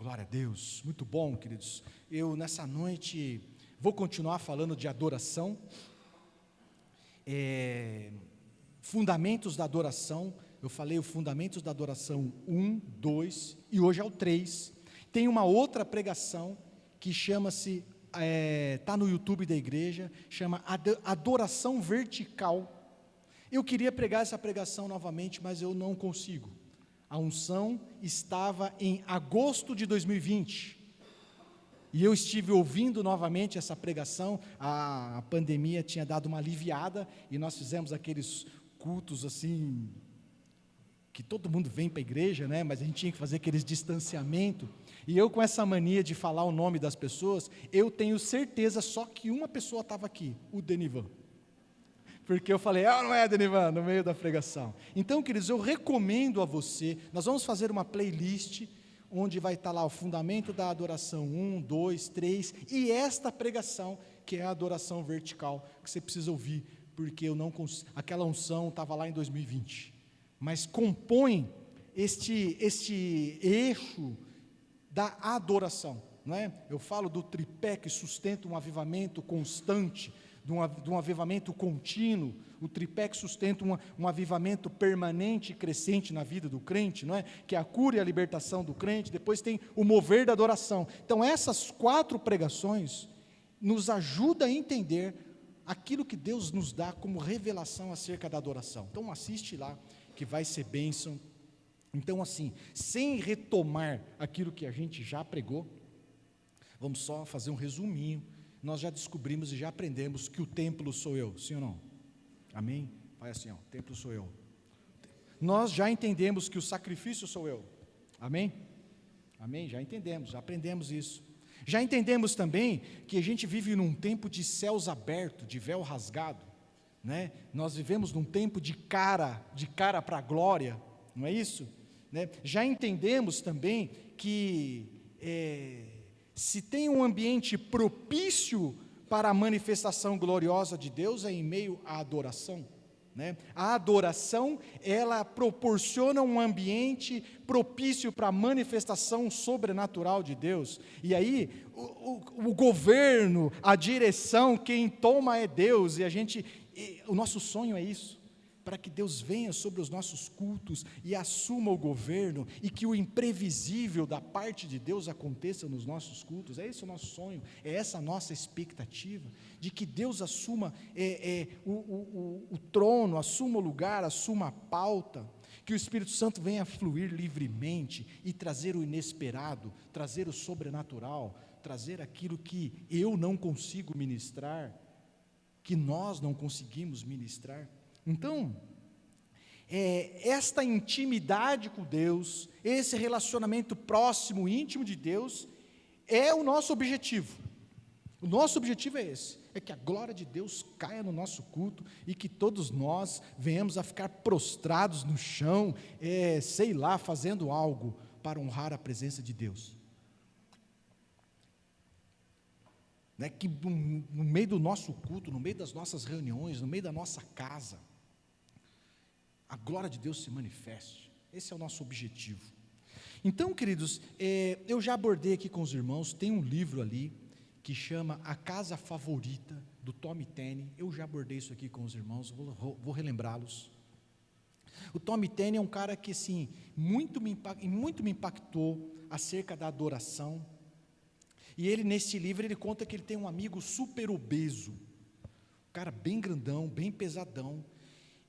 Glória a Deus, muito bom, queridos. Eu, nessa noite, vou continuar falando de adoração, fundamentos da adoração. Eu falei o fundamentos da adoração 1, 2, e hoje é o 3. Tem uma outra pregação que chama-se, está no YouTube da igreja, chama Adoração Vertical. Eu queria pregar essa pregação novamente, mas eu não consigo. A unção estava em agosto de 2020, e eu estive ouvindo novamente essa pregação. A pandemia tinha dado uma aliviada, e nós fizemos aqueles cultos assim, que todo mundo vem para a igreja, né? Mas a gente tinha que fazer aqueles distanciamento, e eu com essa mania de falar o nome das pessoas, eu tenho certeza só que uma pessoa estava aqui, o Denivan. Porque eu falei, não é, Denivan, no meio da pregação. Então, queridos, eu recomendo a você, nós vamos fazer uma playlist, onde vai estar lá o fundamento da adoração 1, 2, 3, e esta pregação, que é a adoração vertical, que você precisa ouvir, porque eu não consigo, aquela unção estava lá em 2020, mas compõe este eixo da adoração, não é? Eu falo do tripé que sustenta um avivamento constante, de um avivamento contínuo, o tripé que sustenta um avivamento permanente e crescente na vida do crente, não é? Que é a cura e a libertação do crente. Depois tem o mover da adoração. Então essas 4 pregações nos ajudam a entender aquilo que Deus nos dá como revelação acerca da adoração. Então assiste lá, que vai ser bênção. Então assim, sem retomar aquilo que a gente já pregou, vamos só fazer um resuminho. Nós já descobrimos e já aprendemos que o templo sou eu, sim ou não? Amém? Vai assim, o templo sou eu. Nós já entendemos que o sacrifício sou eu, amém? Amém? Já entendemos, já aprendemos isso. Já entendemos também que a gente vive num tempo de céus abertos, de véu rasgado, né? Nós vivemos num tempo de cara para a glória, não é isso? Né? Já entendemos também que se tem um ambiente propício para a manifestação gloriosa de Deus, é em meio à adoração, né? A adoração, ela proporciona um ambiente propício para a manifestação sobrenatural de Deus, e aí o governo, a direção, quem toma é Deus, o nosso sonho é isso, para que Deus venha sobre os nossos cultos e assuma o governo, e que o imprevisível da parte de Deus aconteça nos nossos cultos. É esse o nosso sonho, é essa a nossa expectativa, de que Deus assuma o trono, assuma o lugar, assuma a pauta, que o Espírito Santo venha fluir livremente e trazer o inesperado, trazer o sobrenatural, trazer aquilo que eu não consigo ministrar, que nós não conseguimos ministrar. Então, esta intimidade com Deus, esse relacionamento próximo, íntimo de Deus, é o nosso objetivo. O nosso objetivo é esse, é que a glória de Deus caia no nosso culto, e que todos nós venhamos a ficar prostrados no chão, fazendo algo para honrar a presença de Deus. Né? Que no meio do nosso culto, no meio das nossas reuniões, no meio da nossa casa, a glória de Deus se manifeste. Esse é o nosso objetivo. Então, queridos, eu já abordei aqui com os irmãos, tem um livro ali, que chama A Casa Favorita, do Tommy Tenney. Eu já abordei isso aqui com os irmãos, vou relembrá-los. O Tommy Tenney é um cara que, assim, muito me impactou acerca da adoração. E ele, nesse livro, ele conta que ele tem um amigo super obeso, um cara bem grandão, bem pesadão,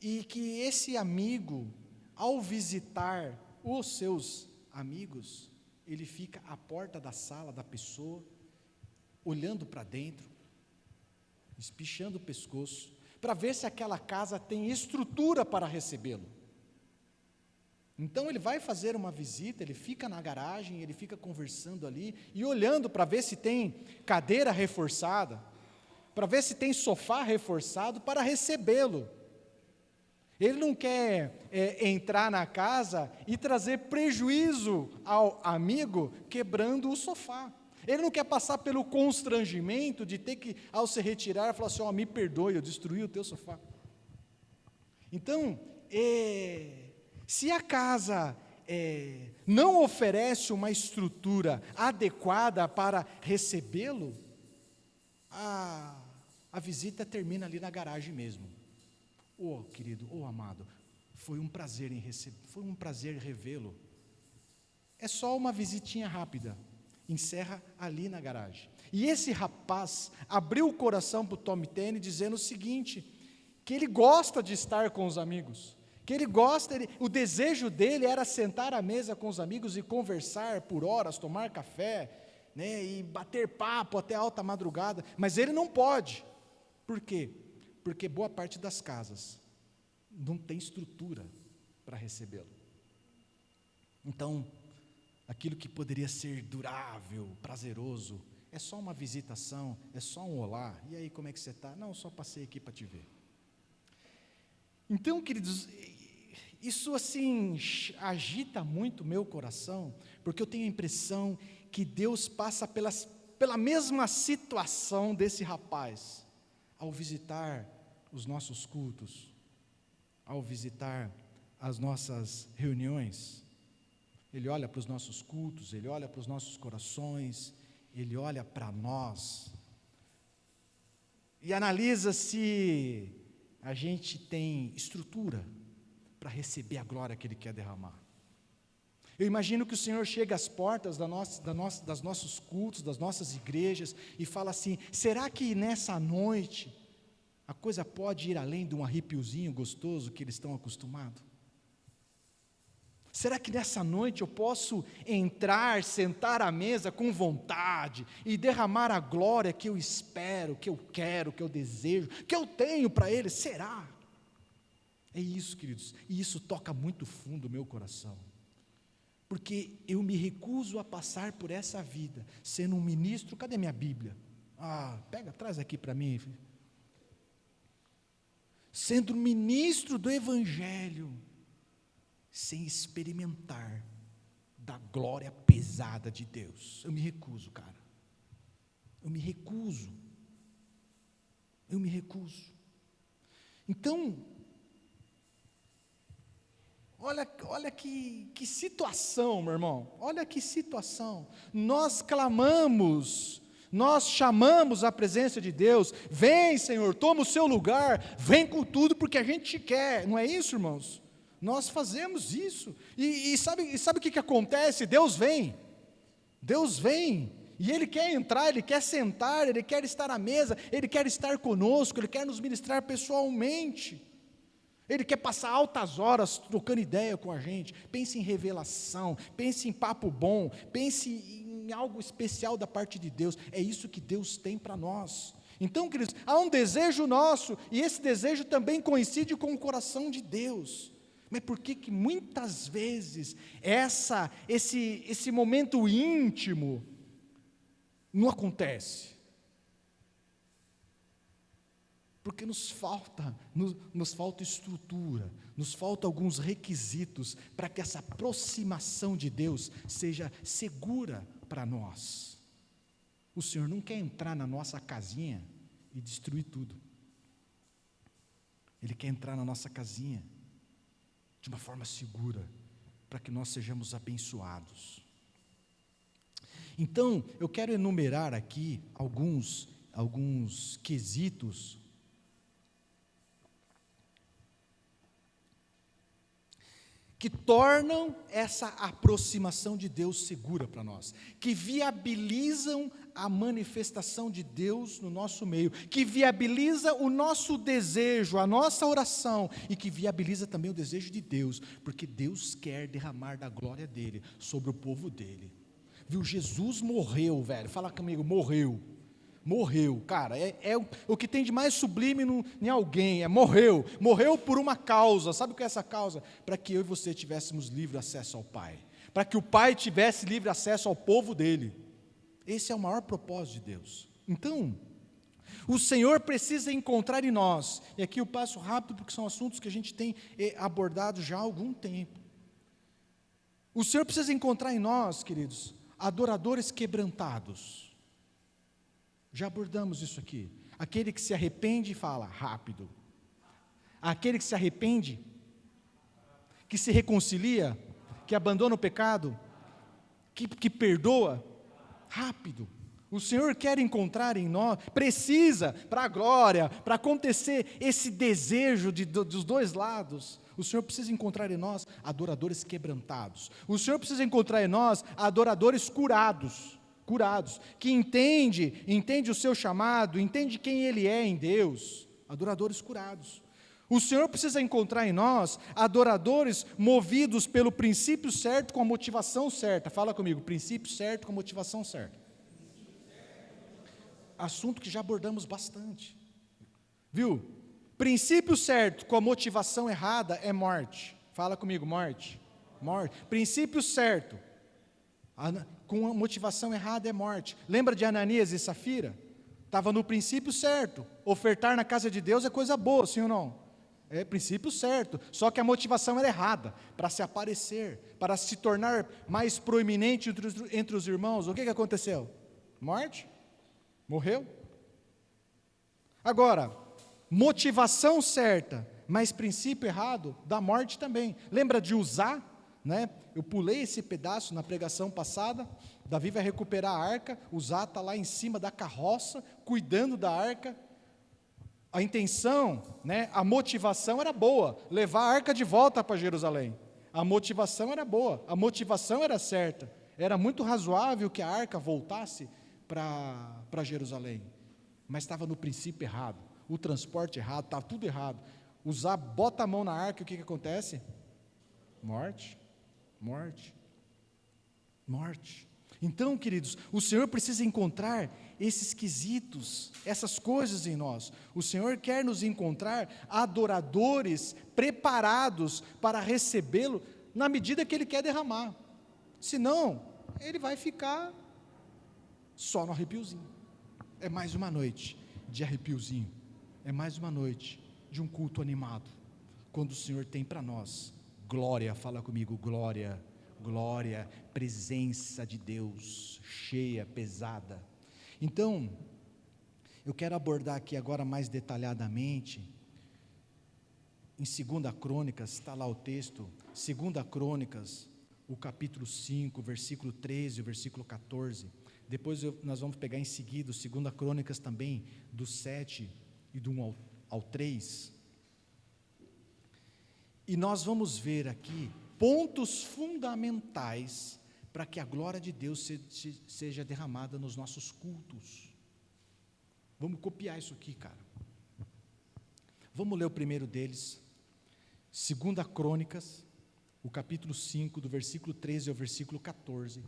e que esse amigo, ao visitar os seus amigos, ele fica à porta da sala da pessoa, olhando para dentro, espichando o pescoço, para ver se aquela casa tem estrutura para recebê-lo. Então ele vai fazer uma visita, ele fica na garagem, ele fica conversando ali, e olhando para ver se tem cadeira reforçada, para ver se tem sofá reforçado para recebê-lo. Ele não quer entrar na casa e trazer prejuízo ao amigo quebrando o sofá. Ele não quer passar pelo constrangimento de ter que, ao se retirar, falar assim, me perdoe, eu destruí o teu sofá. Então, se a casa não oferece uma estrutura adequada para recebê-lo, a visita termina ali na garagem mesmo. Querido, amado, foi um prazer revê-lo. É só uma visitinha rápida, encerra ali na garagem. E esse rapaz abriu o coração para o Tom Tenney dizendo o seguinte, que ele gosta de estar com os amigos, o desejo dele era sentar à mesa com os amigos e conversar por horas, tomar café, e bater papo até alta madrugada, mas ele não pode. Por quê? Porque boa parte das casas não tem estrutura para recebê-lo. Então, aquilo que poderia ser durável, prazeroso, é só uma visitação, é só um olá, e aí como é que você está? Não, só passei aqui para te ver. Então, queridos, isso assim agita muito o meu coração, porque eu tenho a impressão que Deus passa pela mesma situação desse rapaz, ao visitar os nossos cultos, ao visitar as nossas reuniões. Ele olha para os nossos cultos, Ele olha para os nossos corações, Ele olha para nós e analisa se a gente tem estrutura para receber a glória que Ele quer derramar. Eu imagino que o Senhor chega às portas das nossos cultos, das nossas igrejas, e fala assim: será que nessa noite a coisa pode ir além de um arrepiozinho gostoso que eles estão acostumados? Será que nessa noite eu posso entrar, sentar à mesa com vontade e derramar a glória que eu espero, que eu quero, que eu desejo, que eu tenho para Ele? Será? É isso, queridos, e isso toca muito fundo o meu coração, porque eu me recuso a passar por essa vida sendo um ministro. Cadê minha Bíblia? Traz aqui para mim. Sendo ministro do Evangelho, sem experimentar da glória pesada de Deus. Eu me recuso, cara. Eu me recuso. Então, olha que situação, meu irmão. Olha que situação. Nós clamamos, nós chamamos a presença de Deus. Vem, Senhor, toma o seu lugar. Vem com tudo porque a gente te quer. Não é isso, irmãos? Nós fazemos isso, e sabe o que acontece? Deus vem, e Ele quer entrar, Ele quer sentar, Ele quer estar à mesa, Ele quer estar conosco, Ele quer nos ministrar pessoalmente, Ele quer passar altas horas trocando ideia com a gente. Pense em revelação, pense em papo bom, pense em algo especial da parte de Deus. É isso que Deus tem para nós. Então, queridos, há um desejo nosso, e esse desejo também coincide com o coração de Deus. Mas por que muitas vezes esse momento íntimo não acontece? Porque nos falta estrutura, nos falta alguns requisitos para que essa aproximação de Deus seja segura para nós. O Senhor não quer entrar na nossa casinha e destruir tudo. Ele quer entrar na nossa casinha de uma forma segura, para que nós sejamos abençoados. Então, eu quero enumerar aqui alguns quesitos que tornam essa aproximação de Deus segura para nós, que viabilizam a manifestação de Deus no nosso meio, que viabiliza o nosso desejo, a nossa oração, e que viabiliza também o desejo de Deus, porque Deus quer derramar da glória dEle sobre o povo dEle. Viu, Jesus morreu, velho, fala comigo, morreu, cara, o que tem de mais sublime em alguém, morreu por uma causa. Sabe o que é essa causa? Para que eu e você tivéssemos livre acesso ao Pai, para que o Pai tivesse livre acesso ao povo dele. Esse é o maior propósito de Deus. Então, o Senhor precisa encontrar em nós, e aqui eu passo rápido porque são assuntos que a gente tem abordado já há algum tempo. O Senhor precisa encontrar em nós, queridos, adoradores quebrantados. Já abordamos isso aqui. Aquele que se arrepende e fala rápido. Aquele que se arrepende, que se reconcilia, que abandona o pecado, que perdoa, rápido. O Senhor quer encontrar em nós, precisa, para a glória, para acontecer esse desejo dos dois lados, o Senhor precisa encontrar em nós adoradores quebrantados. O Senhor precisa encontrar em nós adoradores curados, que entende o seu chamado, entende quem Ele é em Deus, adoradores curados. O Senhor precisa encontrar em nós adoradores movidos pelo princípio certo com a motivação certa. Fala comigo, princípio certo com a motivação certa. Assunto que já abordamos bastante, viu? Princípio certo com a motivação errada é morte. Fala comigo, morte. Princípio certo com a motivação errada é morte. Lembra de Ananias e Safira? Estava no princípio certo. Ofertar na casa de Deus é coisa boa, sim ou não? É princípio certo, só que a motivação era errada, para se aparecer, para se tornar mais proeminente entre os irmãos. O que aconteceu? Morte. Morreu. Agora, motivação certa, mas princípio errado, dá morte também. Lembra de Uzá, né? Eu pulei esse pedaço na pregação passada. Davi vai recuperar a arca, Uzá está lá em cima da carroça, cuidando da arca. A intenção, né, a motivação era boa, levar a arca de volta para Jerusalém. A motivação era boa, a motivação era certa. Era muito razoável que a arca voltasse para Jerusalém, mas estava no princípio errado, o transporte errado, estava tudo errado. Uzá bota a mão na arca, o que acontece? Morte. Então, queridos, o Senhor precisa encontrar esses quesitos, essas coisas em nós. O Senhor quer nos encontrar adoradores preparados para recebê-lo na medida que Ele quer derramar. Senão, Ele vai ficar só no arrepiozinho. É mais uma noite de arrepiozinho. É mais uma noite de um culto animado. Quando o Senhor tem para nós glória, fala comigo, glória, presença de Deus, cheia, pesada. Então, eu quero abordar aqui agora mais detalhadamente, em 2 Crônicas, está lá o texto, 2 Crônicas, o capítulo 5, versículo 13, o versículo 14, depois nós vamos pegar em seguida, 2 Crônicas também, do 7 e do 1 ao 3, e nós vamos ver aqui pontos fundamentais para que a glória de Deus seja derramada nos nossos cultos. Vamos copiar isso aqui, cara. Vamos ler o primeiro deles, 2 Crônicas, o capítulo 5, do versículo 13 ao versículo 14.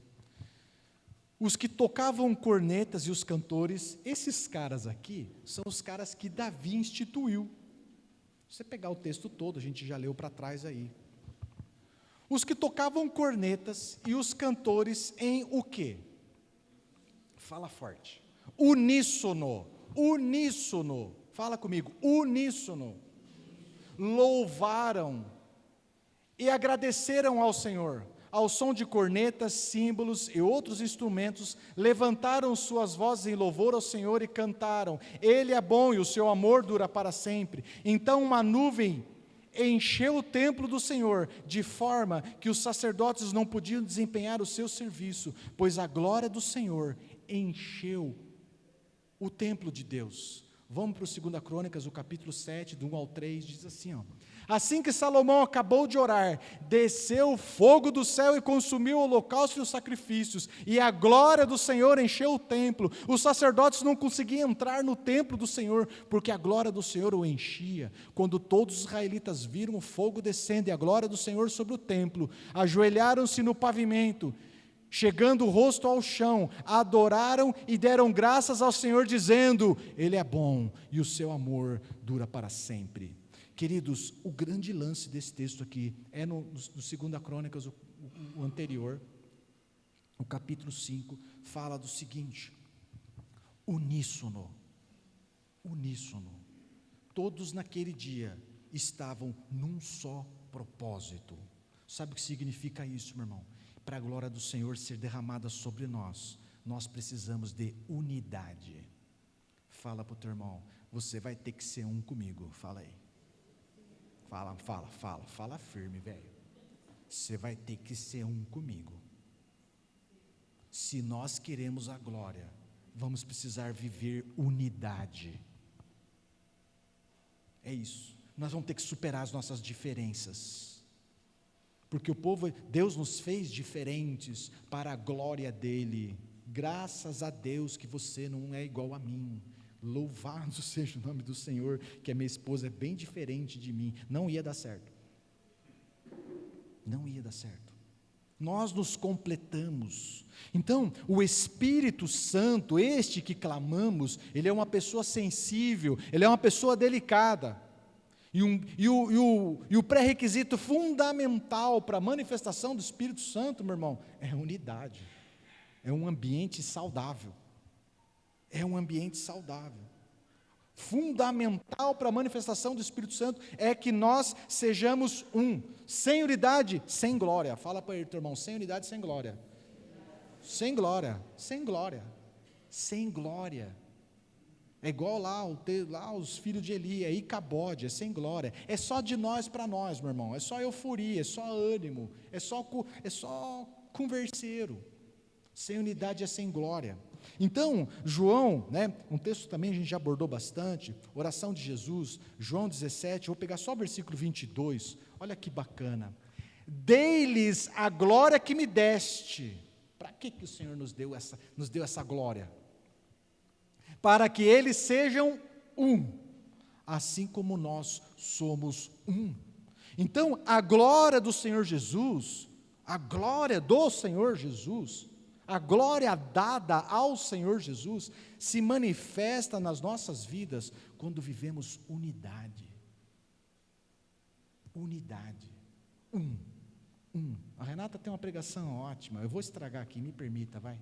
Os que tocavam cornetas e os cantores, esses caras aqui, são os caras que Davi instituiu. Se você pegar o texto todo, a gente já leu para trás aí. Os que tocavam cornetas e os cantores em o quê? Fala forte. Uníssono. Fala comigo, uníssono. Louvaram e agradeceram ao Senhor. Ao som de cornetas, símbolos e outros instrumentos, levantaram suas vozes em louvor ao Senhor e cantaram. Ele é bom e o seu amor dura para sempre. Então uma nuvem encheu o templo do Senhor, de forma que os sacerdotes não podiam desempenhar o seu serviço, pois a glória do Senhor encheu o templo de Deus. Vamos para o 2 Crônicas, o capítulo 7, do 1 ao 3, diz assim, ó. Assim que Salomão acabou de orar, desceu o fogo do céu e consumiu o holocausto e os sacrifícios, e a glória do Senhor encheu o templo. Os sacerdotes não conseguiam entrar no templo do Senhor, porque a glória do Senhor o enchia. Quando todos os israelitas viram o fogo descendo e a glória do Senhor sobre o templo, ajoelharam-se no pavimento, chegando o rosto ao chão, adoraram e deram graças ao Senhor, dizendo: Ele é bom e o seu amor dura para sempre. Queridos, o grande lance desse texto aqui é no 2 Crônicas, o anterior, o capítulo 5, fala do seguinte: uníssono, todos naquele dia estavam num só propósito. Sabe o que significa isso, meu irmão? Para a glória do Senhor ser derramada sobre nós, nós precisamos de unidade. Fala para o teu irmão, você vai ter que ser um comigo, fala aí. Fala firme, velho. você vai ter que ser um comigo. Se nós queremos a glória, vamos precisar viver unidade. É isso. Nós vamos ter que superar as nossas diferenças. Porque Deus nos fez diferentes para a glória dEle. Graças a Deus que você não é igual a mim. Louvado seja o nome do Senhor, que a minha esposa é bem diferente de mim. Não ia dar certo. Não ia dar certo. Nós nos completamos. Então, o Espírito Santo, este que clamamos, ele é uma pessoa sensível, ele é uma pessoa delicada. E o pré-requisito fundamental para a manifestação do Espírito Santo, meu irmão, é a unidade. É um ambiente saudável. É um ambiente saudável. Fundamental para a manifestação do Espírito Santo é que nós sejamos um. Sem unidade, sem glória. Fala para ele, teu irmão, sem unidade, sem glória. Sem glória, sem glória. Sem glória. É igual lá os filhos de Eli, é Icabode, é sem glória. É só de nós para nós, meu irmão. É só euforia, é só ânimo, é só converseiro. Sem unidade é sem glória. Então, João, um texto também a gente já abordou bastante, oração de Jesus, João 17, vou pegar só o versículo 22, olha que bacana. Dei-lhes a glória que me deste. Para que o Senhor nos deu essa glória? Para que eles sejam um, assim como nós somos um. Então, a glória do Senhor Jesus, a glória dada ao Senhor Jesus, se manifesta nas nossas vidas quando vivemos unidade. Unidade. Um. A Renata tem uma pregação ótima, eu vou estragar aqui, me permita, vai.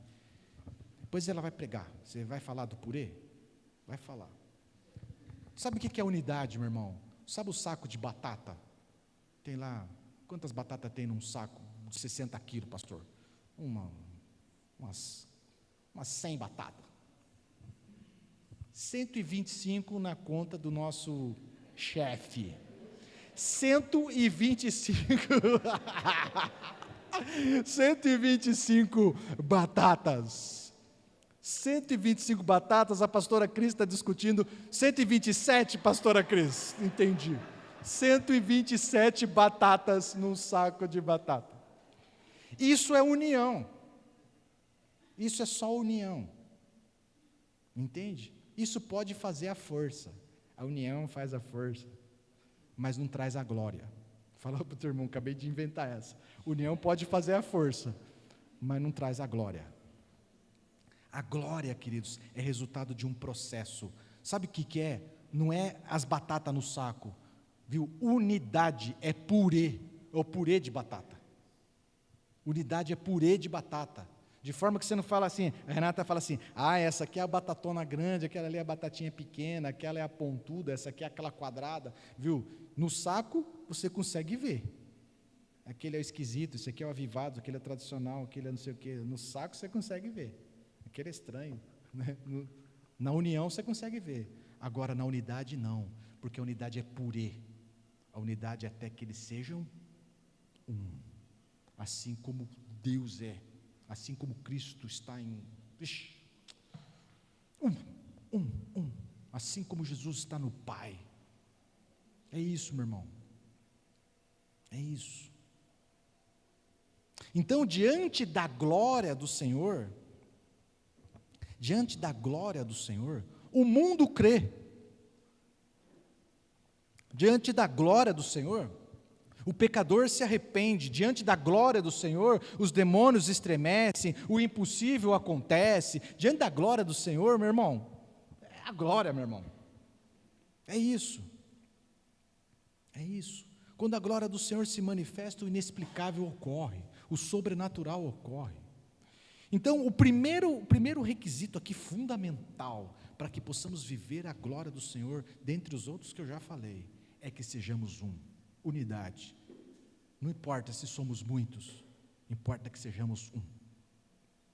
Depois ela vai pregar. Você vai falar do purê? Vai falar. Sabe o que é unidade, meu irmão? Sabe o saco de batata? Tem lá, quantas batatas tem num saco de 60 quilos, pastor? Umas 100 batatas. 125 na conta do nosso chefe. 125 batatas. 125 batatas, a pastora Cris está discutindo 127, pastora Cris, entendi. 127 batatas num saco de batata. Isso é união. Isso é só união. Entende? Isso pode fazer a força. A união faz a força, mas não traz a glória. Fala para o teu irmão, acabei de inventar essa. União pode fazer a força, mas não traz a glória. A glória, queridos, é resultado de um processo. Sabe o que é? Não é as batatas no saco, viu? Unidade é purê, ou purê de batata. Unidade é purê de batata. De forma que você não fala assim, a Renata fala assim, essa aqui é a batatona grande, aquela ali é a batatinha pequena, aquela é a pontuda, essa aqui é aquela quadrada, viu? No saco você consegue ver. Aquele é o esquisito, esse aqui é o avivado, aquele é tradicional, aquele é não sei o quê. No saco você consegue ver. Aquele é estranho, né? Na união você consegue ver, agora na unidade não, porque a unidade é purê, a unidade é até que eles sejam um, assim como Deus é, assim como Cristo está assim como Jesus está no Pai. É isso, meu irmão, é isso. Então, diante da glória do Senhor, o mundo crê. Diante da glória do Senhor, o pecador se arrepende. Diante da glória do Senhor, os demônios estremecem, o impossível acontece. Diante da glória do Senhor, meu irmão, é a glória, meu irmão. É isso. É isso. Quando a glória do Senhor se manifesta, o inexplicável ocorre, o sobrenatural ocorre. Então, o primeiro requisito aqui fundamental para que possamos viver a glória do Senhor, dentre os outros que eu já falei, é que sejamos um, unidade. Não importa se somos muitos, importa que sejamos um.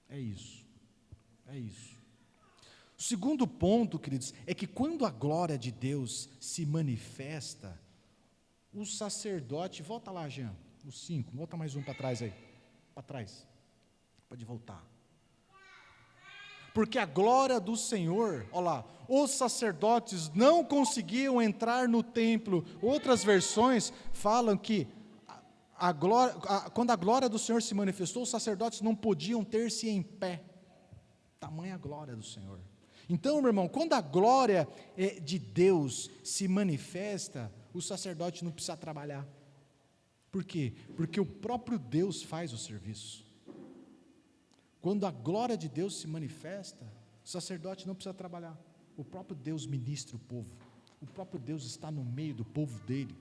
É isso, é isso. O segundo ponto, queridos, é que quando a glória de Deus se manifesta, o sacerdote, volta lá, Jean, O 5, volta mais um para trás aí. Para trás. Pode voltar. Porque a glória do Senhor, olha lá, os sacerdotes não conseguiam entrar no templo. Outras versões falam que quando a glória do Senhor se manifestou, os sacerdotes não podiam ter-se em pé. Tamanha a glória do Senhor. Então, meu irmão, quando a glória de Deus se manifesta, o sacerdote não precisa trabalhar. Por quê? Porque o próprio Deus faz o serviço. Quando a glória de Deus se manifesta, o sacerdote não precisa trabalhar. O próprio Deus ministra o povo. O próprio Deus está no meio do povo dele.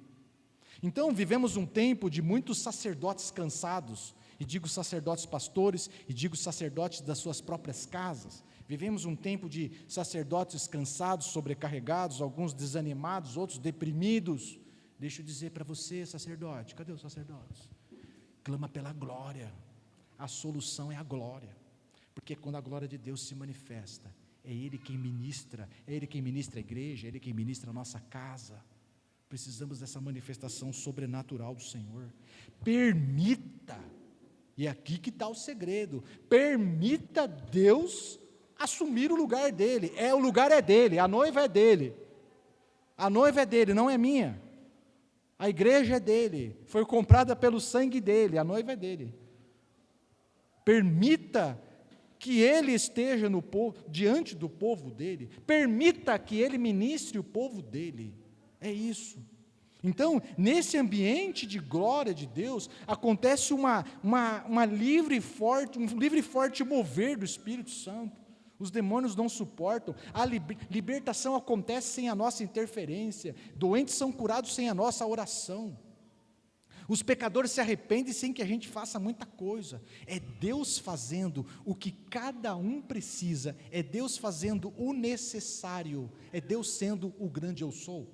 Então, vivemos um tempo de muitos sacerdotes cansados, e digo sacerdotes pastores, e digo sacerdotes das suas próprias casas. Vivemos um tempo de sacerdotes cansados, sobrecarregados, alguns desanimados, outros deprimidos. Deixa eu dizer para você, sacerdote, cadê os sacerdotes? Clama pela glória. A solução é a glória, porque quando a glória de Deus se manifesta, é Ele quem ministra a igreja, é Ele quem ministra a nossa casa. Precisamos dessa manifestação sobrenatural do Senhor. Permita, e é aqui que está o segredo, permita Deus assumir o lugar dele. O lugar é dele, a noiva é dele, não é minha. A igreja é dele, foi comprada pelo sangue dele, a noiva é dele. Permita que ele esteja diante do povo dele, permita que ele ministre o povo dele, é isso. Então, nesse ambiente de glória de Deus, acontece um livre e forte mover do Espírito Santo. Os demônios não suportam, a libertação acontece sem a nossa interferência, doentes são curados sem a nossa oração. Os pecadores se arrependem sem que a gente faça muita coisa. É Deus fazendo o que cada um precisa, é Deus fazendo o necessário, é Deus sendo o grande eu sou,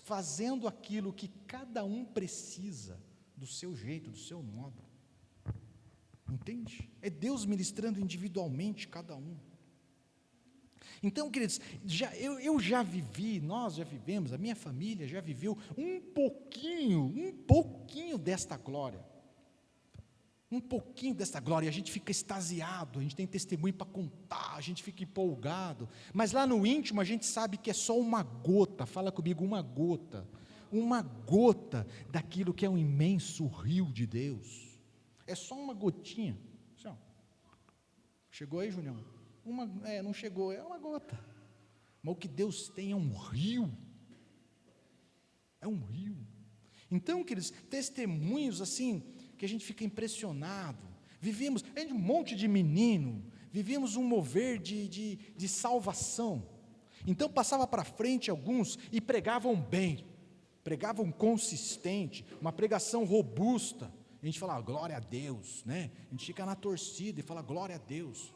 fazendo aquilo que cada um precisa, do seu jeito, do seu modo. Entende? É Deus ministrando individualmente cada um. Então, queridos, eu já vivi, nós já vivemos, a minha família já viveu um pouquinho desta glória. Um pouquinho desta glória, e a gente fica extasiado, a gente tem testemunho para contar, a gente fica empolgado, mas lá no íntimo a gente sabe que é só uma gota, fala comigo, uma gota daquilo que é um imenso rio de Deus. É só uma gotinha. Chegou aí, Junião? Não chegou, é uma gota. Mas o que Deus tem é um rio. É um rio. Então, queridos, testemunhos assim, que a gente fica impressionado. Vivemos, um monte de menino, vivíamos um mover de salvação. Então, passava para frente alguns e pregavam bem, pregavam consistente, uma pregação robusta. A gente fala, glória a Deus, né? A gente fica na torcida e fala, glória a Deus.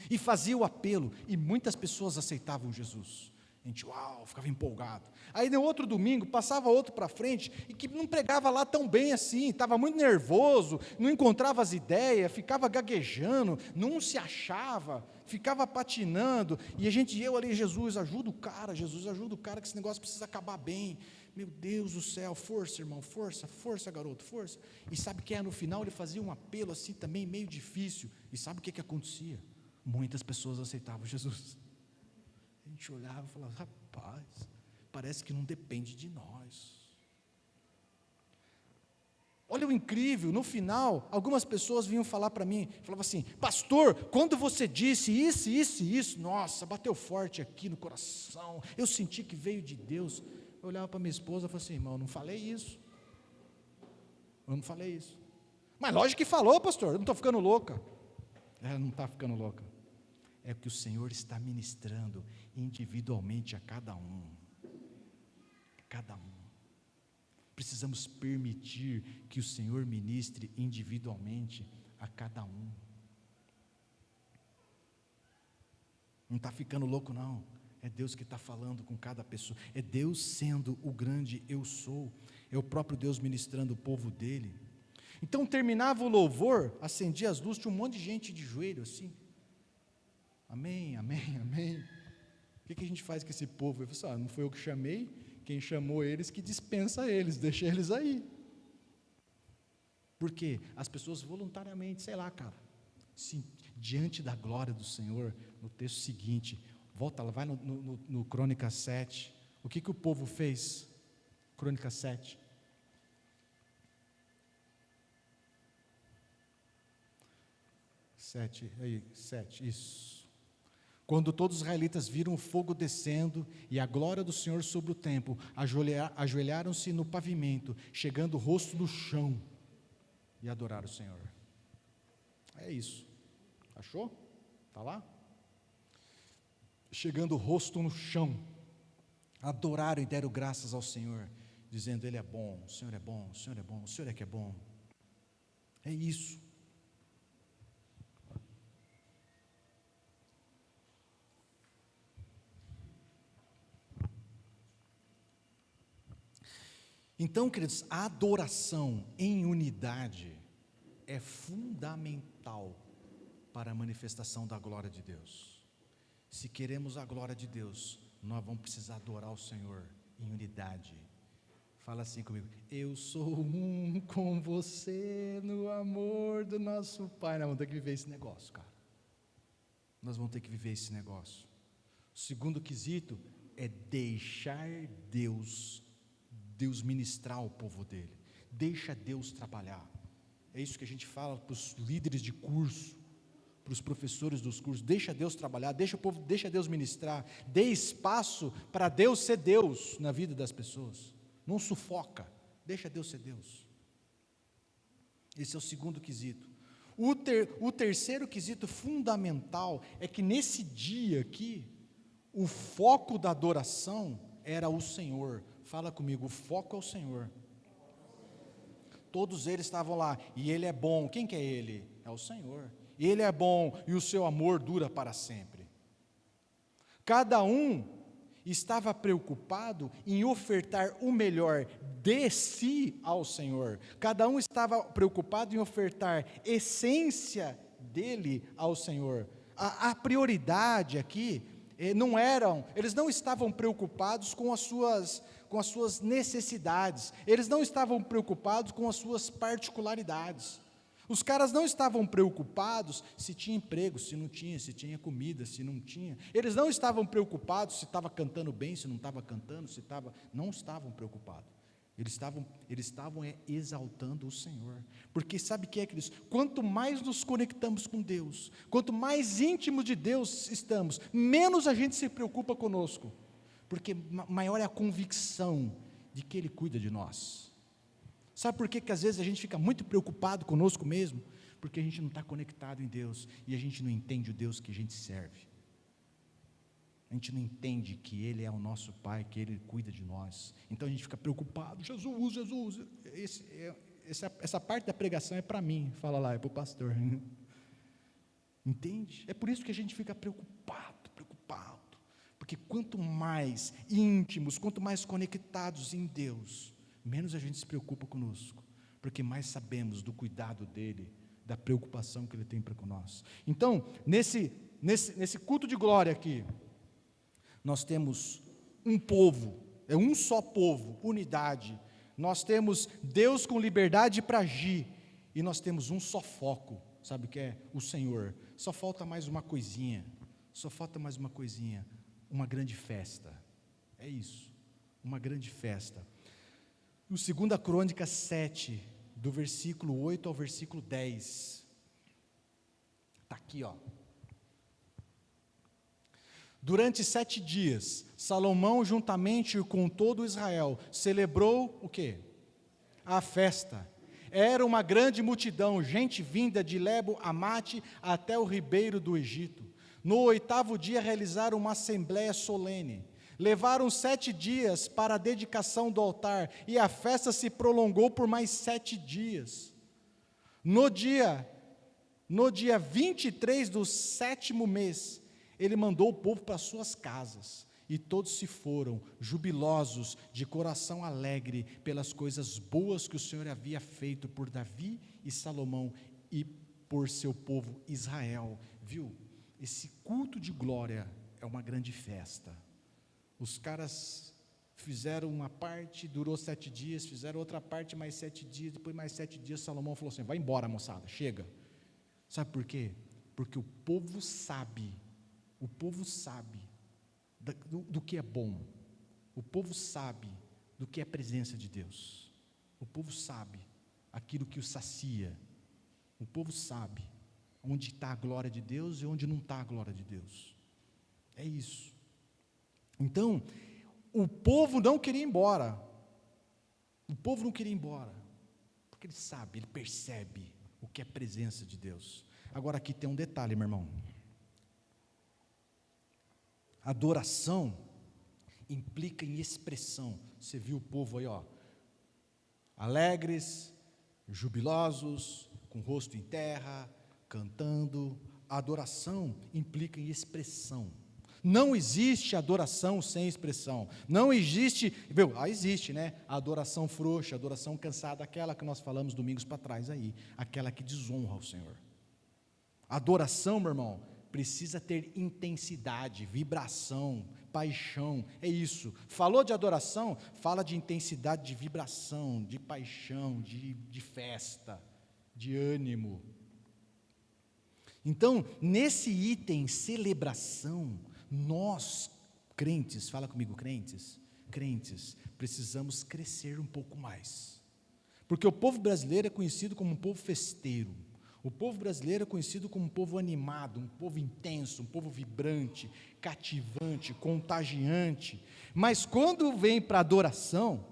E fazia o apelo, e muitas pessoas aceitavam Jesus. A gente, ficava empolgado. Aí no outro domingo, passava outro para frente, e que não pregava lá tão bem assim, estava muito nervoso, não encontrava as ideias, ficava gaguejando, não se achava, ficava patinando, e eu ali, Jesus, ajuda o cara, que esse negócio precisa acabar bem. Meu Deus do céu, força, irmão, força, garoto, força. E sabe que no final ele fazia um apelo assim também, meio difícil, e sabe o que acontecia? Muitas pessoas aceitavam Jesus. A gente olhava e falava, rapaz, parece que não depende de nós. Olha o incrível, no final, algumas pessoas vinham falar para mim, falavam assim, pastor, quando você disse isso, nossa, bateu forte aqui no coração, eu senti que veio de Deus. Eu olhava para minha esposa e falava assim, irmão, eu não falei isso. Mas lógico que falou, pastor, eu não estou ficando louca. Ela não está ficando louca. É que o Senhor está ministrando individualmente a cada um. Precisamos permitir que o Senhor ministre individualmente a cada um. Não está ficando louco não, é Deus que está falando com cada pessoa, é Deus sendo o grande eu sou, é o próprio Deus ministrando o povo dele. Então terminava o louvor, acendia as luzes, tinha um monte de gente de joelho assim, amém, amém, amém. O que a gente faz com esse povo? Eu falei, não foi eu que chamei, quem chamou eles que dispensa eles, deixa eles aí. Porque as pessoas voluntariamente, sei lá, cara, diante da glória do Senhor, no texto seguinte, volta lá, vai no Crônicas 7, o que o povo fez? Crônicas 7. Sete, isso. Quando todos os israelitas viram o fogo descendo e a glória do Senhor sobre o templo, ajoelharam-se no pavimento, chegando o rosto no chão, e adoraram o Senhor. É isso. Achou? Está lá? Chegando o rosto no chão, adoraram e deram graças ao Senhor, dizendo: Ele é bom, o Senhor é bom, o Senhor é bom, o Senhor é que é bom. É isso. Então, queridos, a adoração em unidade é fundamental para a manifestação da glória de Deus. Se queremos a glória de Deus, nós vamos precisar adorar o Senhor em unidade. Fala assim comigo: eu sou um com você no amor do nosso Pai. Nós vamos ter que viver esse negócio, cara. Nós vamos ter que viver esse negócio. O segundo quesito é deixar Deus ministrar ao povo dele. Deixa Deus trabalhar. É isso que a gente fala para os líderes de curso, para os professores dos cursos: deixa Deus trabalhar, deixa o povo, deixa Deus ministrar, dê espaço para Deus ser Deus na vida das pessoas, não sufoca, deixa Deus ser Deus. Esse é o segundo quesito. O terceiro quesito fundamental é que nesse dia aqui, o foco da adoração era o Senhor. Fala comigo: o foco é o Senhor. Todos eles estavam lá, e Ele é bom. Quem que é Ele? É o Senhor. Ele é bom, e o seu amor dura para sempre. Cada um estava preocupado em ofertar o melhor de si ao Senhor. Cada um estava preocupado em ofertar essência dele ao Senhor. A prioridade aqui eles não estavam preocupados com as suas necessidades, eles não estavam preocupados com as suas particularidades. Os caras não estavam preocupados se tinha emprego, se não tinha, se tinha comida, se não tinha. Eles não estavam preocupados se estava cantando bem, se não estava cantando, não estavam preocupados. Eles estavam exaltando o Senhor. Porque sabe o que é, queridos? Quanto mais nos conectamos com Deus, quanto mais íntimos de Deus estamos, menos a gente se preocupa conosco. Porque maior é a convicção de que Ele cuida de nós. Sabe por que às vezes a gente fica muito preocupado conosco mesmo? Porque a gente não está conectado em Deus, e a gente não entende o Deus que a gente serve. A gente não entende que Ele é o nosso Pai, que Ele cuida de nós. Então a gente fica preocupado: Jesus. Essa parte da pregação é para mim, fala lá, é para o pastor. Entende? É por isso que a gente fica preocupado. Porque quanto mais íntimos, quanto mais conectados em Deus, menos a gente se preocupa conosco, porque mais sabemos do cuidado dEle, da preocupação que Ele tem para com nós. Então, nesse culto de glória aqui, nós temos um povo, é um só povo, unidade. Nós temos Deus com liberdade para agir, e nós temos um só foco, sabe o que é? O Senhor. Só falta mais uma coisinha, uma grande festa. É isso, uma grande festa. O 2 Crônicas 7, do versículo 8 ao versículo 10, está aqui, ó. Durante 7 dias, Salomão, juntamente com todo Israel, celebrou o quê? A festa. Era uma grande multidão, gente vinda de Lebo Amate até o ribeiro do Egito. No 8º dia realizaram uma assembleia solene. Levaram 7 dias para a dedicação do altar, e a festa se prolongou por mais 7 dias. No dia 23 do 7º mês, ele mandou o povo para suas casas, e todos se foram, jubilosos, de coração alegre, pelas coisas boas que o Senhor havia feito por Davi e Salomão, e por seu povo Israel. Viu? Esse culto de glória é uma grande festa. Os caras fizeram uma parte, durou 7 dias, fizeram outra parte, mais 7 dias, depois mais 7 dias, Salomão falou assim, vai embora, moçada, chega. Sabe por quê? Porque o povo sabe do que é bom, o povo sabe do que é a presença de Deus, o povo sabe aquilo que o sacia, o povo sabe onde está a glória de Deus e onde não está a glória de Deus, é isso. Então, o povo não queria ir embora, porque ele sabe, ele percebe o que é a presença de Deus. Agora aqui tem um detalhe, meu irmão, adoração implica em expressão. Você viu o povo aí, ó, alegres, jubilosos, com o rosto em terra, cantando. A adoração implica em expressão. Não existe adoração sem expressão. Não existe, existe, né? A adoração frouxa, a adoração cansada, aquela que nós falamos domingos para trás aí, aquela que desonra o Senhor. A adoração, meu irmão, precisa ter intensidade, vibração, paixão, é isso. Falou de adoração, fala de intensidade, de vibração, de paixão, de festa, de ânimo. Então, nesse item celebração, nós, crentes, fala comigo, crentes, precisamos crescer um pouco mais. Porque o povo brasileiro é conhecido como um povo festeiro. O povo brasileiro é conhecido como um povo animado, um povo intenso, um povo vibrante, cativante, contagiante. Mas quando vem para a adoração,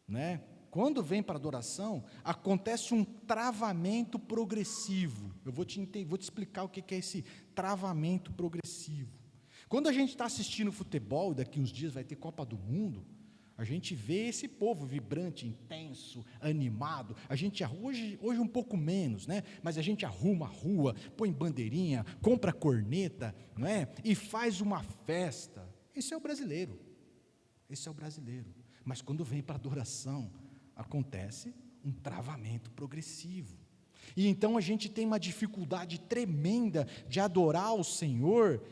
né? Quando vem para a adoração, acontece um travamento progressivo. Eu vou te explicar o que é esse travamento progressivo. Quando a gente está assistindo futebol, daqui uns dias vai ter Copa do Mundo, a gente vê esse povo vibrante, intenso, animado. A gente hoje um pouco menos, né? Mas a gente arruma a rua, põe bandeirinha, compra corneta, não é? E faz uma festa. Esse é o brasileiro. Mas quando vem para a adoração, acontece um travamento progressivo. E então a gente tem uma dificuldade tremenda de adorar o Senhor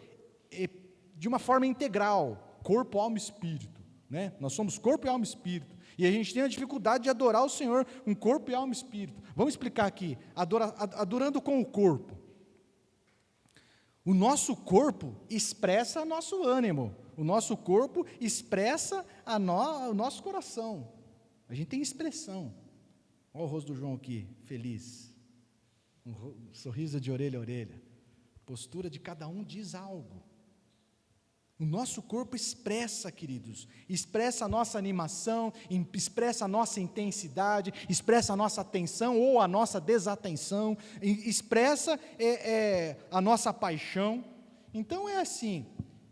de uma forma integral, corpo, alma e espírito. Né? Nós somos corpo, alma e espírito, e a gente tem a dificuldade de adorar o Senhor com corpo, alma e espírito. Vamos explicar aqui, adorando com o corpo. O nosso corpo expressa nosso ânimo, o nosso corpo expressa o nosso coração, a gente tem expressão. Olha o rosto do João aqui, feliz, um sorriso de orelha a orelha, postura de cada um diz algo. O nosso corpo expressa, queridos, expressa a nossa animação, expressa a nossa intensidade, expressa a nossa atenção ou a nossa desatenção, expressa a nossa paixão. Então é assim,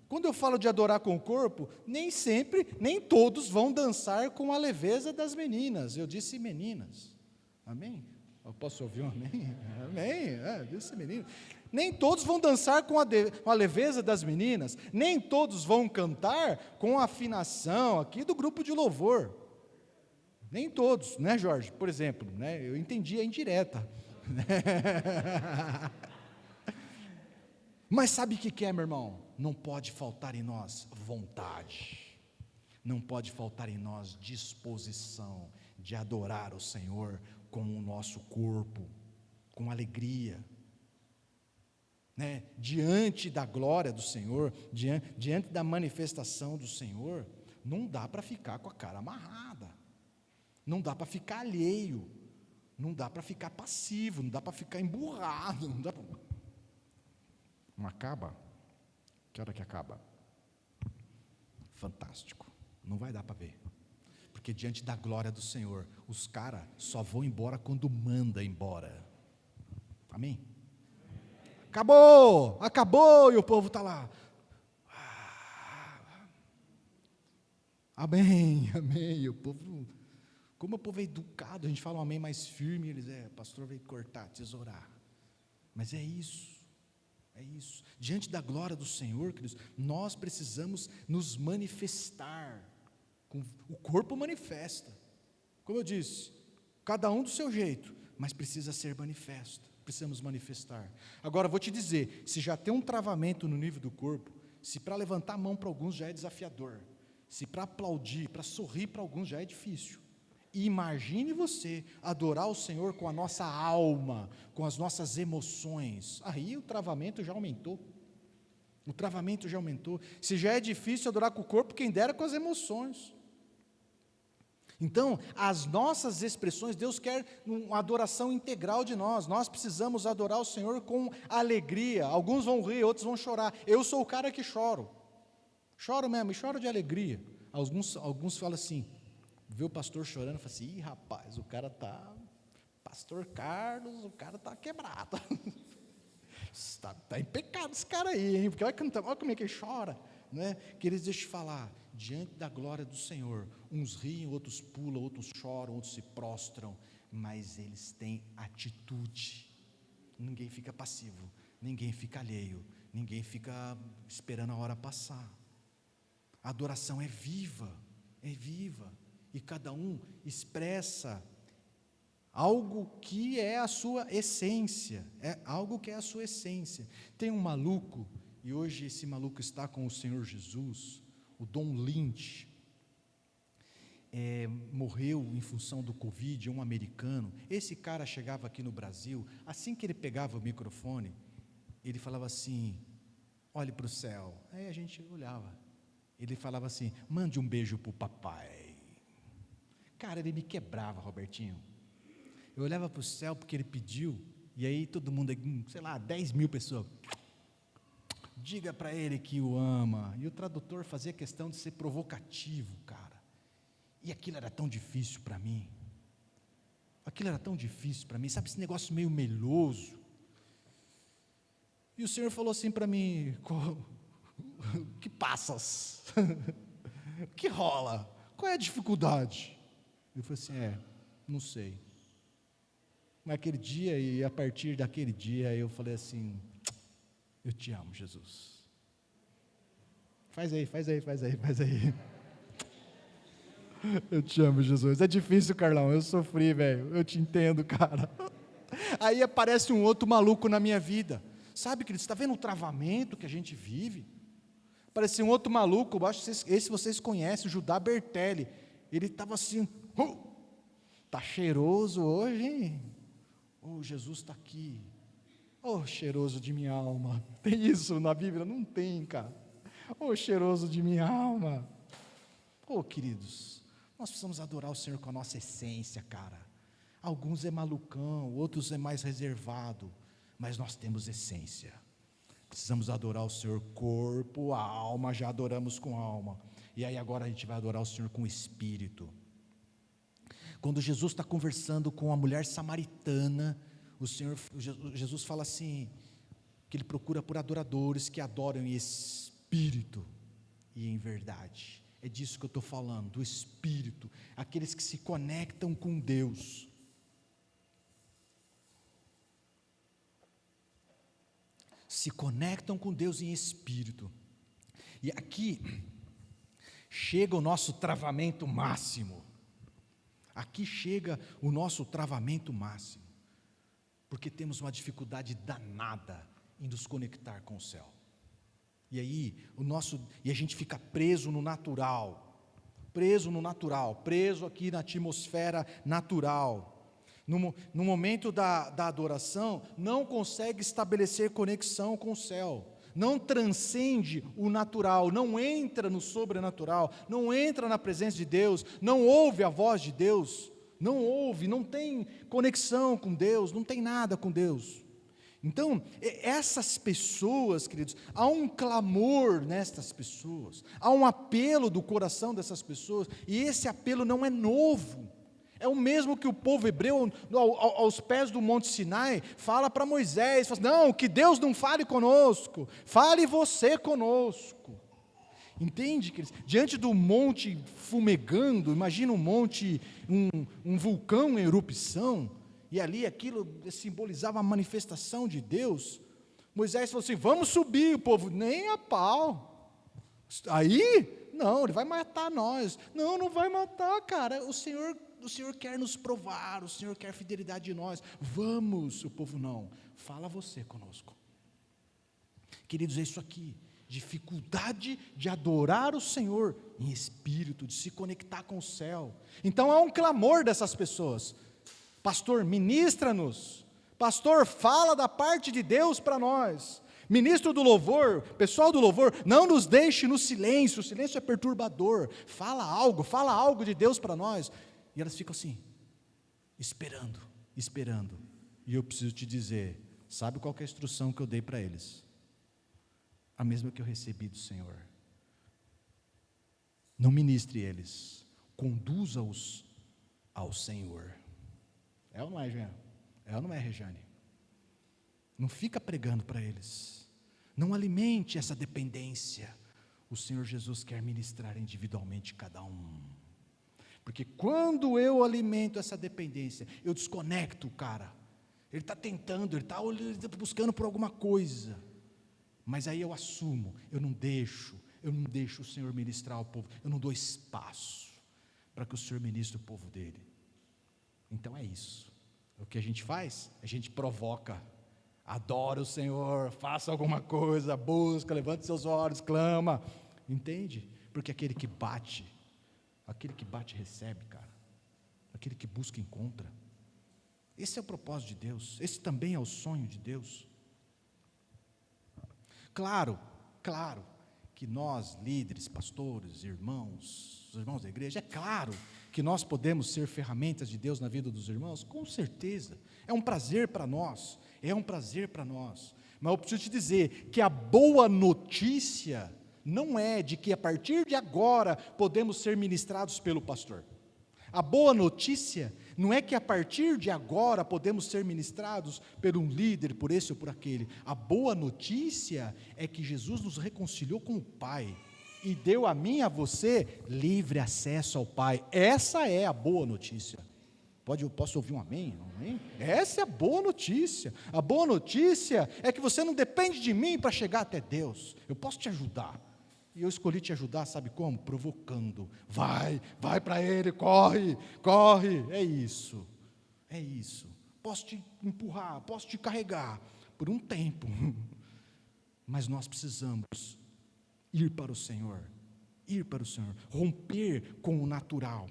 quando eu falo de adorar com o corpo, nem todos vão dançar com a leveza das meninas. Eu disse meninas, amém? Eu posso ouvir um amém? Amém, eu disse meninas. Nem todos vão dançar com a leveza das meninas, nem todos vão cantar com a afinação aqui do grupo de louvor, nem todos, né, Jorge? Por exemplo, né, eu entendi a indireta, mas sabe o que é, meu irmão? Não pode faltar em nós vontade, não pode faltar em nós disposição de adorar o Senhor com o nosso corpo, com alegria, né? Diante da glória do Senhor, diante da manifestação do Senhor, não dá para ficar com a cara amarrada, não dá para ficar alheio, não dá para ficar passivo, não dá para ficar emburrado, não dá para... Não acaba? Que hora que acaba? Fantástico, não vai dar para ver, porque diante da glória do Senhor, os caras só vão embora quando manda embora, amém? Acabou, e o povo está lá, amém, e o povo, como o povo é educado, a gente fala um amém mais firme, eles, pastor veio cortar, tesourar, mas é isso, diante da glória do Senhor, queridos, nós precisamos nos manifestar, o corpo manifesta, como eu disse, cada um do seu jeito, mas precisa ser manifesto, precisamos manifestar. Agora, vou te dizer, se já tem um travamento no nível do corpo, se para levantar a mão para alguns já é desafiador, Se para aplaudir, para sorrir para alguns já é difícil, imagine você adorar o Senhor com a nossa alma, com as nossas emoções. Aí o travamento já aumentou. O travamento já aumentou. Se já é difícil adorar com o corpo, quem dera com as emoções. Então, as nossas expressões, Deus quer uma adoração integral de nós. Nós precisamos adorar o Senhor com alegria. Alguns vão rir, outros vão chorar. Eu sou o cara que choro. Choro mesmo, e choro de alegria. Alguns falam assim, vê o pastor chorando, fala assim, ih, rapaz, o cara tá, pastor Carlos, o cara tá quebrado. Está em pecado esse cara aí, hein? Porque olha como é que ele chora, né? Queridos, deixa eu te falar, diante da glória do Senhor, uns riem, outros pulam, outros choram, outros se prostram, mas eles têm atitude. Ninguém fica passivo, ninguém fica alheio, ninguém fica esperando a hora passar. A adoração é viva, e cada um expressa algo que é a sua essência, Tem um maluco, e hoje esse maluco está com o Senhor Jesus, o Don Lynch, morreu em função do Covid, um americano. Esse cara chegava aqui no Brasil, assim que ele pegava o microfone, ele falava assim, olhe para o céu, aí a gente olhava, ele falava assim, mande um beijo para o papai. Cara, ele me quebrava, Robertinho. Eu olhava para o céu porque ele pediu, e aí todo mundo, sei lá, 10 mil pessoas, diga para ele que o ama, e o tradutor fazia questão de ser provocativo, cara, e aquilo era tão difícil para mim, sabe, esse negócio meio meloso, e o Senhor falou assim para mim, que passas, o que rola, qual é a dificuldade? Eu falei assim, não sei. Naquele dia, e a partir daquele dia, eu falei assim, eu te amo, Jesus. Faz aí. Eu te amo, Jesus. É difícil, Carlão, eu sofri, velho, eu te entendo, cara. Aí aparece um outro maluco na minha vida. Sabe, querido, você está vendo o travamento que a gente vive? Aparece um outro maluco, esse vocês conhecem, o Judá Bertelli. Ele estava assim, tá cheiroso hoje, hein? Jesus está aqui, cheiroso de minha alma. Tem isso na Bíblia? Não tem, cara. Cheiroso de minha alma. Queridos, nós precisamos adorar o Senhor com a nossa essência, cara. Alguns é malucão, outros é mais reservado, mas nós temos essência. Precisamos adorar o Senhor corpo, alma, já adoramos com alma, e aí agora a gente vai adorar o Senhor com espírito. Quando Jesus está conversando com a mulher samaritana, Jesus fala assim, que ele procura por adoradores que adoram em espírito e em verdade. É disso que eu estou falando, do espírito, aqueles que se conectam com Deus. Se conectam com Deus em espírito. E aqui chega o nosso travamento máximo. Porque temos uma dificuldade danada em nos conectar com o céu. E aí, a gente fica preso no natural, preso aqui na atmosfera natural. No momento da adoração, não consegue estabelecer conexão com o céu. Não transcende o natural, não entra no sobrenatural, não entra na presença de Deus, não ouve a voz de Deus, não tem conexão com Deus, não tem nada com Deus. Então, essas pessoas, queridos, há um clamor nestas pessoas, há um apelo do coração dessas pessoas, e esse apelo não é novo. É o mesmo que o povo hebreu, aos pés do Monte Sinai, fala para Moisés, fala, não, que Deus não fale conosco, fale você conosco. Entende, queridos? Diante do monte fumegando, imagina um monte, um vulcão em erupção, e ali aquilo simbolizava a manifestação de Deus. Moisés falou assim, vamos subir, o povo, nem a pau. Aí, não, ele vai matar nós. Não vai matar, cara, o Senhor quer nos provar, o Senhor quer fidelidade de nós, vamos, o povo não, fala você conosco. Queridos, é isso aqui, dificuldade de adorar o Senhor em espírito, de se conectar com o céu. Então há um clamor dessas pessoas: pastor, ministra-nos, pastor, fala da parte de Deus para nós, ministro do louvor, pessoal do louvor, não nos deixe no silêncio, o silêncio é perturbador, fala algo de Deus para nós. E elas ficam assim, esperando, e eu preciso te dizer, sabe qual que é a instrução que eu dei para eles? A mesma que eu recebi do Senhor: não ministre eles, conduza-os ao Senhor. É ou não é, Jean? É ou não é, Rejane? Não fica pregando para eles, não alimente essa dependência. O Senhor Jesus quer ministrar individualmente cada um, porque quando eu alimento essa dependência, eu desconecto o cara. Ele está tentando, ele está buscando por alguma coisa, mas aí eu assumo, eu não deixo o Senhor ministrar ao povo, eu não dou espaço para que o Senhor ministre o povo dele. Então é isso, o que a gente faz? A gente provoca, adora o Senhor, faça alguma coisa, busca, levante seus olhos, clama, entende? Porque aquele que bate recebe, cara, aquele que busca encontra. Esse é o propósito de Deus, esse também é o sonho de Deus. Claro que nós, líderes, pastores, irmãos, os irmãos da igreja, é claro que nós podemos ser ferramentas de Deus na vida dos irmãos, com certeza, é um prazer para nós, mas eu preciso te dizer que a boa notícia não é de que a partir de agora podemos ser ministrados pelo pastor. A boa notícia não é que a partir de agora podemos ser ministrados por um líder, por esse ou por aquele. A boa notícia é que Jesus nos reconciliou com o Pai e deu a mim e a você livre acesso ao Pai. Essa é a boa notícia. Posso ouvir um amém? Amém? Essa é a boa notícia. A boa notícia é que você não depende de mim para chegar até Deus. Eu posso te ajudar. E eu escolhi te ajudar, sabe como? Provocando. Vai para Ele, corre. É isso. Posso te empurrar, posso te carregar por um tempo. Mas nós precisamos ir para o Senhor. Romper com o natural.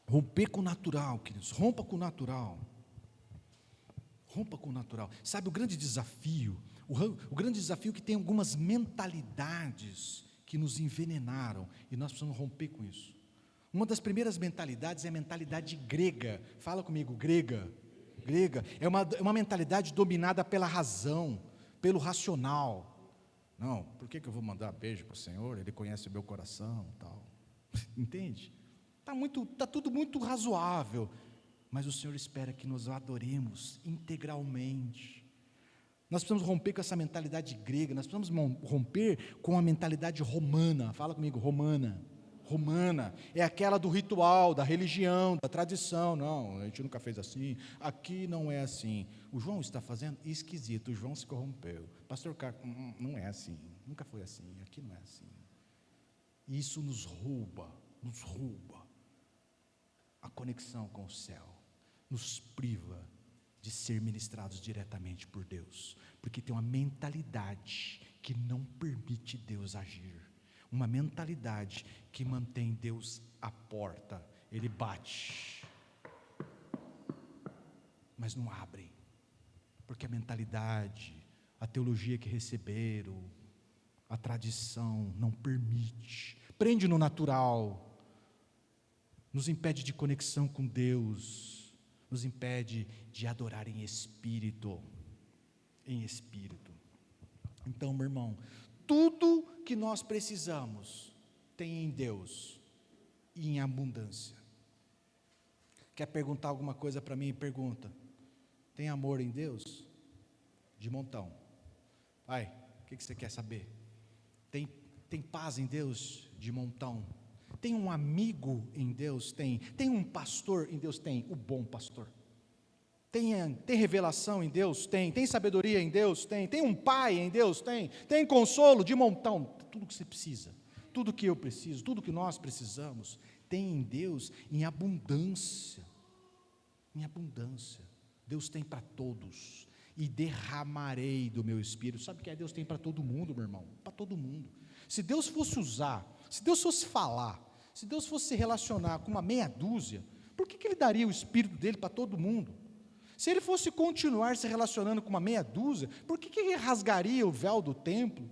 Romper com o natural, queridos. Rompa com o natural. Sabe o grande desafio? O grande desafio é que tem algumas mentalidades que nos envenenaram e nós precisamos romper com isso. Uma das primeiras mentalidades é a mentalidade grega. Fala comigo, grega. É uma mentalidade dominada pela razão, pelo racional. Não, por que eu vou mandar beijo para o Senhor? Ele conhece o meu coração, tal. Entende? Está tudo muito razoável. Mas o Senhor espera que nos adoremos integralmente. Nós precisamos romper com essa mentalidade grega, nós precisamos romper com a mentalidade romana. Fala comigo, romana. É aquela do ritual, da religião, da tradição. Não, a gente nunca fez assim, aqui não é assim. O João está fazendo esquisito, o João se corrompeu. Pastor Carlos, não é assim, nunca foi assim, aqui não é assim. E isso nos rouba a conexão com o céu. Nos priva de ser ministrados diretamente por Deus, porque tem uma mentalidade que não permite Deus agir, uma mentalidade que mantém Deus à porta. Ele bate, mas não abre, porque a mentalidade, a teologia que receberam, a tradição não permite, prende no natural, nos impede de conexão com Deus, nos impede de adorar em espírito. Então, meu irmão, tudo que nós precisamos tem em Deus e em abundância. Quer perguntar alguma coisa para mim? Pergunta. Tem amor em Deus? De montão. Vai, o que você quer saber? Tem paz em Deus? De montão. Tem um amigo em Deus? Tem um pastor em Deus? Tem, o bom pastor. Tem revelação em Deus? Tem sabedoria em Deus? Tem um pai em Deus? Tem consolo de montão. Tudo que você precisa, tudo que eu preciso, tudo que nós precisamos, tem em Deus em abundância. Deus tem para todos. e derramarei do meu Espírito. Sabe o que Deus tem para todo mundo, meu irmão? Para todo mundo. Se Deus fosse usar, se Deus fosse falar, se Deus fosse se relacionar com uma meia dúzia, por que Ele daria o Espírito dele para todo mundo? Se Ele fosse continuar se relacionando com uma meia dúzia, por que Ele rasgaria o véu do templo?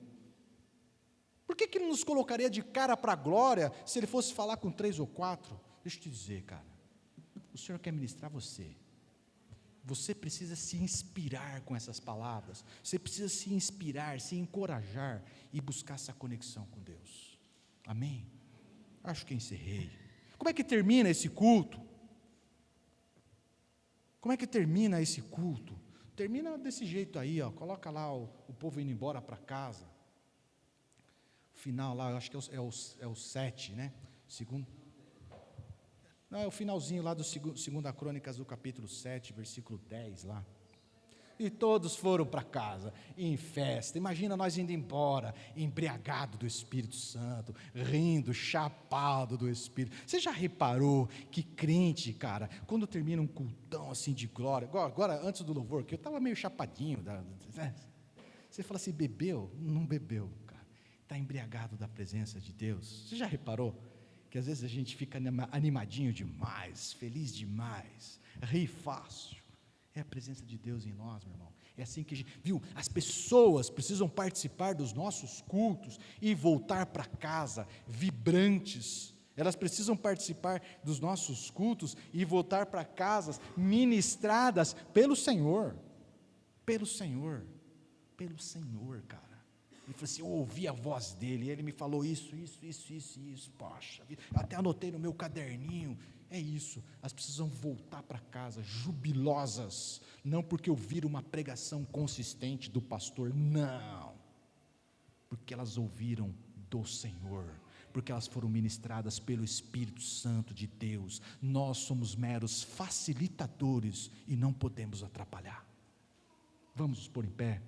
Por que Ele nos colocaria de cara para a glória, se Ele fosse falar com 3 ou 4? Deixa eu te dizer, cara, o Senhor quer ministrar você. Você precisa se inspirar com essas palavras, você precisa se inspirar, se encorajar e buscar essa conexão com Deus. Amém? Acho que encerrei. Como é que termina esse culto? Como é que termina esse culto? Termina desse jeito aí, ó, coloca lá o povo indo embora para casa. O final lá, eu acho que é o 7, né? Segundo. Não, é o finalzinho lá do 2 Crônicas, do capítulo 7, versículo 10 lá. E todos foram para casa, em festa. Imagina nós indo embora, embriagado do Espírito Santo, rindo, chapado do Espírito. Você já reparou que crente, cara, quando termina um cultão assim de glória, agora antes do louvor, que eu estava meio chapadinho, você fala assim, bebeu? Não bebeu, cara. Está embriagado da presença de Deus. Você já reparou? Que às vezes a gente fica animadinho demais, feliz demais, ri fácil. É a presença de Deus em nós, meu irmão. É assim que a gente, viu? As pessoas precisam participar dos nossos cultos e voltar para casa vibrantes. Elas precisam participar dos nossos cultos e voltar para casas ministradas pelo Senhor. Pelo Senhor. Pelo Senhor, cara. Ele falou assim, eu ouvi a voz dele, e ele me falou isso, poxa, até anotei no meu caderninho. É isso, elas precisam voltar para casa jubilosas, não porque ouviram uma pregação consistente do pastor, não, porque elas ouviram do Senhor, porque elas foram ministradas pelo Espírito Santo de Deus. Nós somos meros facilitadores e não podemos atrapalhar. Vamos nos pôr em pé.